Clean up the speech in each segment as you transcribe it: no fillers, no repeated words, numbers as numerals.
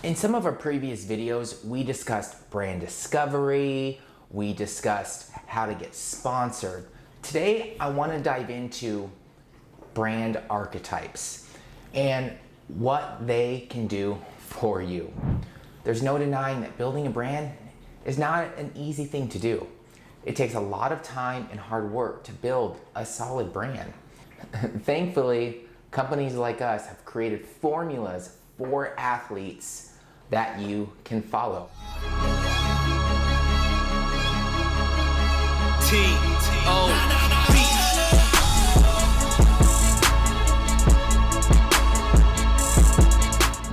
In some of our previous videos, we discussed brand discovery, we discussed how to get sponsored. Today, I want to dive into brand archetypes and what they can do for you. There's no denying that building a brand is not an easy thing to do. It takes a lot of time and hard work to build a solid brand. Thankfully, companies like us have created formulas for athletes that you can follow.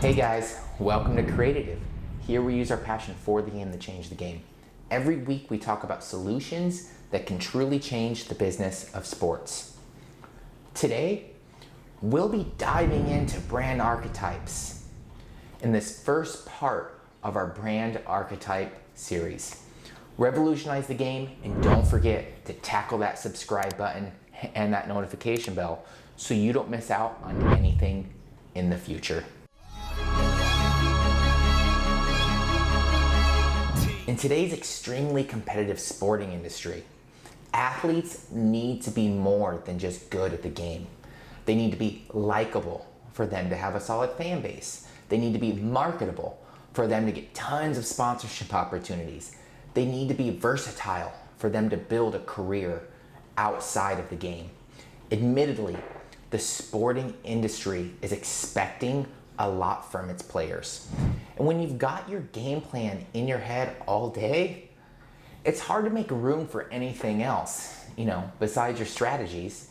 Hey guys, welcome to Creative. Here we use our passion for the game to change the game. Every week we talk about solutions that can truly change the business of sports. Today, we'll be diving into brand archetypes in this first part of our brand archetype series. Revolutionize the game, and don't forget to tackle that subscribe button and that notification bell so you don't miss out on anything in the future. In today's extremely competitive sporting industry, athletes need to be more than just good at the game. They need to be likable for them to have a solid fan base. They need to be marketable for them to get tons of sponsorship opportunities. They need to be versatile for them to build a career outside of the game. Admittedly, the sporting industry is expecting a lot from its players. And when you've got your game plan in your head all day, it's hard to make room for anything else, besides your strategies.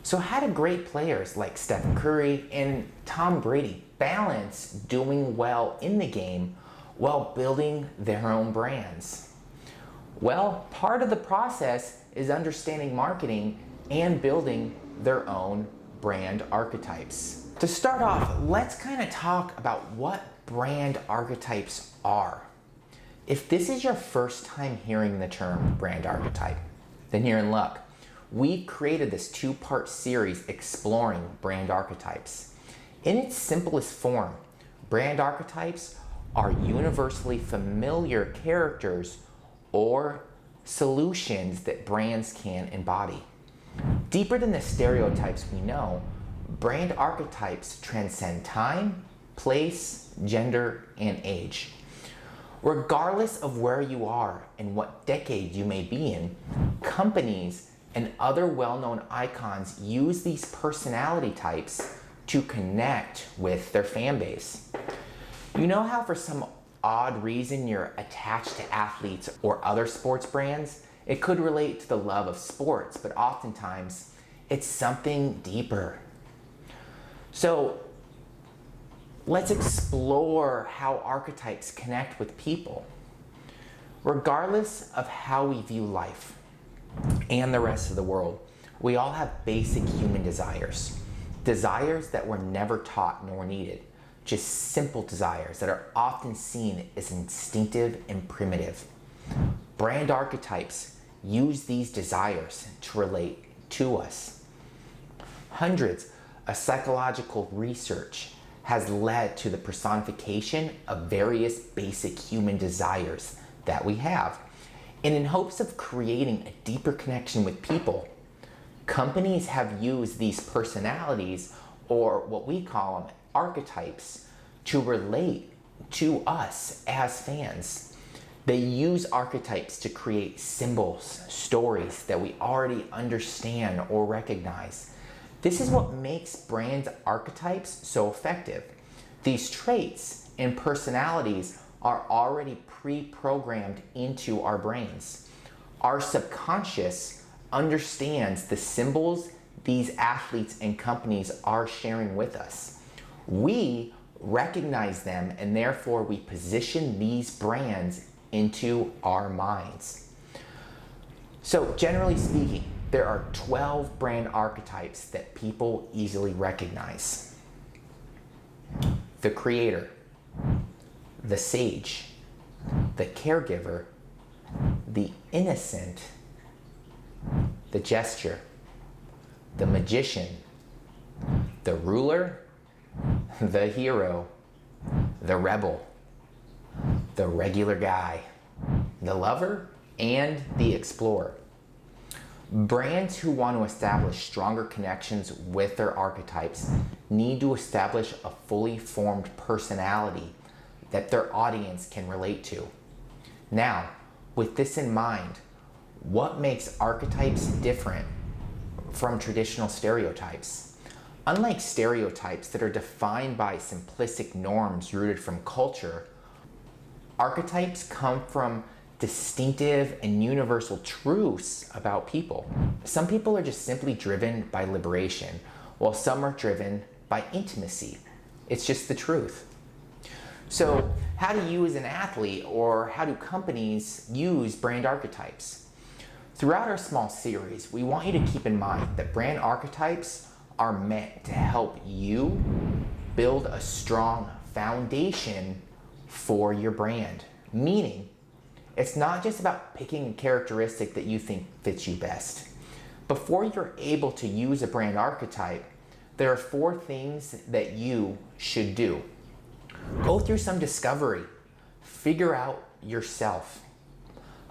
So how do great players like Stephen Curry and Tom Brady balance doing well in the game while building their own brands? Well, part of the process is understanding marketing and building their own brand archetypes. To start off, let's kind of talk about what brand archetypes are. If this is your first time hearing the term brand archetype, then you're in luck. We created this two-part series exploring brand archetypes. In its simplest form, brand archetypes are universally familiar characters or solutions that brands can embody. Deeper than the stereotypes we know, brand archetypes transcend time, place, gender, and age. Regardless of where you are and what decade you may be in, companies and other well-known icons use these personality types to connect with their fan base. You know how for some odd reason you're attached to athletes or other sports brands? It could relate to the love of sports, but oftentimes it's something deeper. So let's explore how archetypes connect with people. Regardless of how we view life and the rest of the world, we all have basic human desires. Desires that were never taught nor needed. Just simple desires that are often seen as instinctive and primitive. Brand archetypes use these desires to relate to us. Hundreds of psychological research has led to the personification of various basic human desires that we have. And in hopes of creating a deeper connection with people, companies have used these personalities, or what we call them, archetypes, to relate to us as fans. They use archetypes to create symbols, stories that we already understand or recognize. This is what makes brand archetypes so effective. These traits and personalities are already pre-programmed into our brains. Our subconscious understands the symbols these athletes and companies are sharing with us. We recognize them, and therefore we position these brands into our minds. So generally speaking, there are 12 brand archetypes that people easily recognize. The creator, the sage, the caregiver, the innocent, the gesture, the magician, the ruler, the hero, the rebel, the regular guy, the lover, and the explorer. Brands who want to establish stronger connections with their archetypes need to establish a fully formed personality that their audience can relate to. Now, with this in mind, what makes archetypes different from traditional stereotypes? Unlike stereotypes that are defined by simplistic norms rooted from culture, archetypes come from distinctive and universal truths about people. Some people are just simply driven by liberation, while some are driven by intimacy. It's just the truth. So, how do you as an athlete, or how do companies use brand archetypes? Throughout our small series, we want you to keep in mind that brand archetypes are meant to help you build a strong foundation for your brand. Meaning, it's not just about picking a characteristic that you think fits you best. Before you're able to use a brand archetype, there are 4 things that you should do. Go through some discovery. Figure out yourself.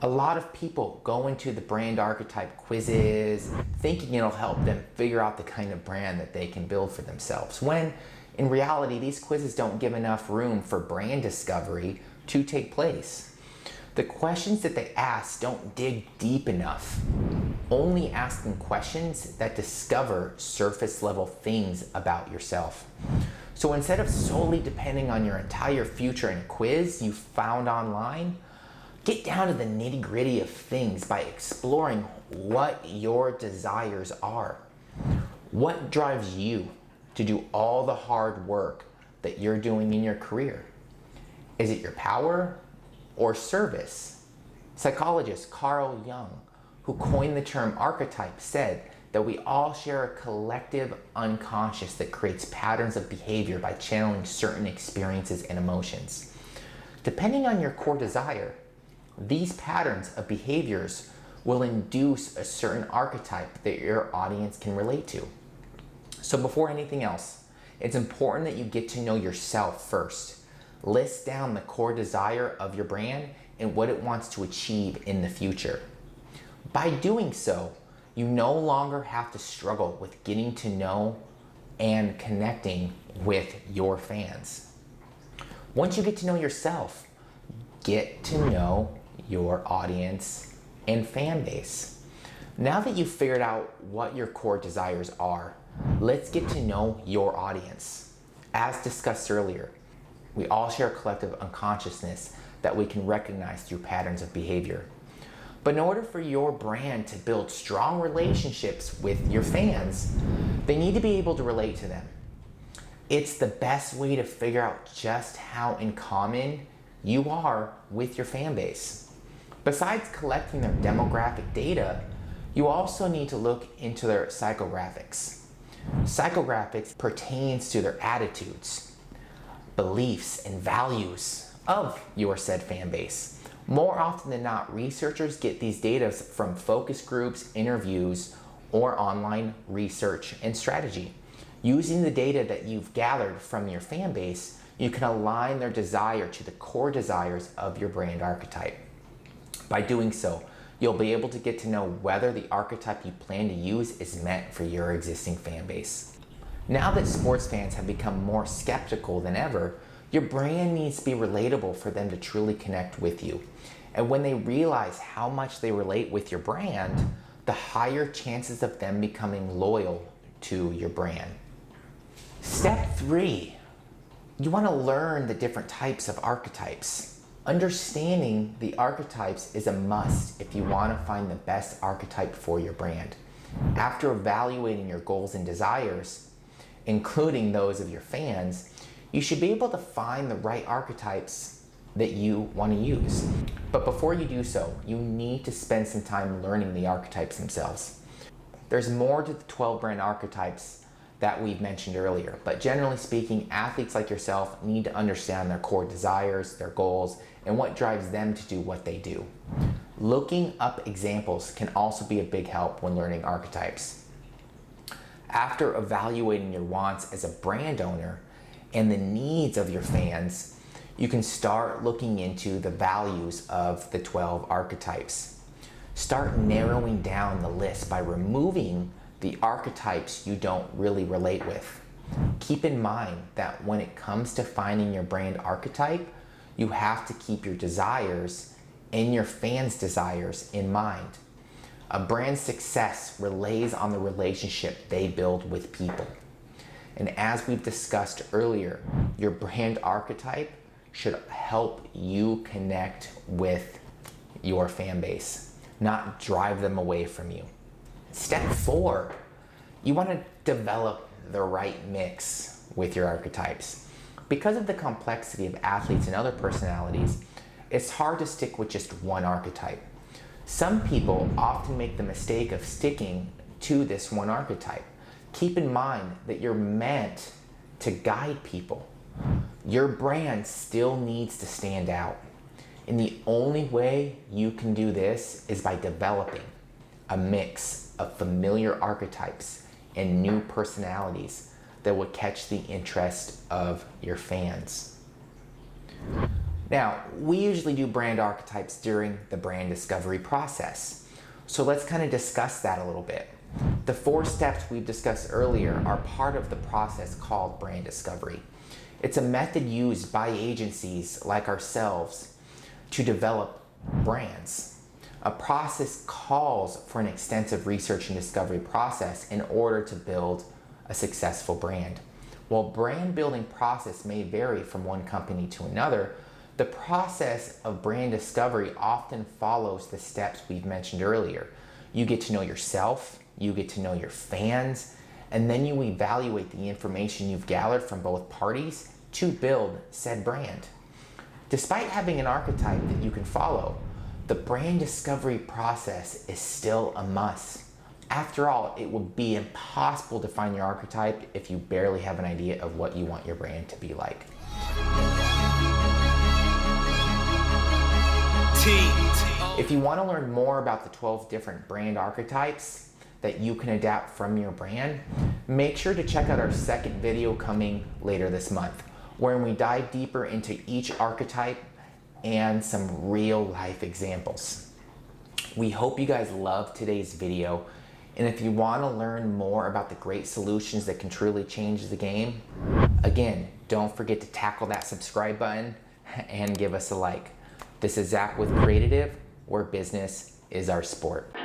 A lot of people go into the brand archetype quizzes thinking it'll help them figure out the kind of brand that they can build for themselves, when in reality, these quizzes don't give enough room for brand discovery to take place. The questions that they ask don't dig deep enough, only asking questions that discover surface level things about yourself. So instead of solely depending on your entire future in a quiz you found online, get down to the nitty-gritty of things by exploring what your desires are. What drives you to do all the hard work that you're doing in your career? Is it your power or service? Psychologist Carl Jung, who coined the term archetype, said that we all share a collective unconscious that creates patterns of behavior by channeling certain experiences and emotions. Depending on your core desire, these patterns of behaviors will induce a certain archetype that your audience can relate to. So before anything else, it's important that you get to know yourself first. List down the core desire of your brand and what it wants to achieve in the future. By doing so, you no longer have to struggle with getting to know and connecting with your fans. Once you get to know yourself, get to know your audience and fan base. Now that you've figured out what your core desires are, let's get to know your audience. As discussed earlier, we all share a collective unconsciousness that we can recognize through patterns of behavior. But in order for your brand to build strong relationships with your fans, they need to be able to relate to them. It's the best way to figure out just how in common you are with your fan base. Besides collecting their demographic data, you also need to look into their psychographics. Psychographics pertains to their attitudes, beliefs, and values of your said fan base. More often than not, researchers get these data from focus groups, interviews, or online research and strategy. Using the data that you've gathered from your fan base, you can align their desire to the core desires of your brand archetype. By doing so, you'll be able to get to know whether the archetype you plan to use is meant for your existing fan base. Now that sports fans have become more skeptical than ever, your brand needs to be relatable for them to truly connect with you. And when they realize how much they relate with your brand, the higher chances of them becoming loyal to your brand. Step 3, you want to learn the different types of archetypes. Understanding the archetypes is a must if you want to find the best archetype for your brand. After evaluating your goals and desires, including those of your fans, you should be able to find the right archetypes that you want to use. But before you do so, you need to spend some time learning the archetypes themselves. There's more to the 12 brand archetypes that we've mentioned earlier, but generally speaking, athletes like yourself need to understand their core desires, their goals, and what drives them to do what they do. Looking up examples can also be a big help when learning archetypes. After evaluating your wants as a brand owner and the needs of your fans, you can start looking into the values of the 12 archetypes. Start narrowing down the list by removing the archetypes you don't really relate with. Keep in mind that when it comes to finding your brand archetype, you have to keep your desires and your fans' desires in mind. A brand's success relays on the relationship they build with people. And as we've discussed earlier, your brand archetype should help you connect with your fan base, not drive them away from you. Step 4, you want to develop the right mix with your archetypes. Because of the complexity of athletes and other personalities, it's hard to stick with just one archetype. Some people often make the mistake of sticking to this one archetype. Keep in mind that you're meant to guide people. Your brand still needs to stand out. And the only way you can do this is by developing a mix of familiar archetypes and new personalities that would catch the interest of your fans. Now, we usually do brand archetypes during the brand discovery process. So let's kind of discuss that a little bit. The 4 steps we've discussed earlier are part of the process called brand discovery. It's a method used by agencies like ourselves to develop brands. A process calls for an extensive research and discovery process in order to build a successful brand. While brand building process may vary from one company to another, the process of brand discovery often follows the steps we've mentioned earlier. You get to know yourself, you get to know your fans, and then you evaluate the information you've gathered from both parties to build said brand. Despite having an archetype that you can follow, the brand discovery process is still a must. After all, it would be impossible to find your archetype if you barely have an idea of what you want your brand to be like. If you want to learn more about the 12 different brand archetypes that you can adapt from your brand, make sure to check out our second video coming later this month, wherein we dive deeper into each archetype and some real life examples. We hope you guys loved today's video, and if you want to learn more about the great solutions that can truly change the game, again, don't forget to tackle that subscribe button and give us a like. This is Zach with Creative, where business is our sport.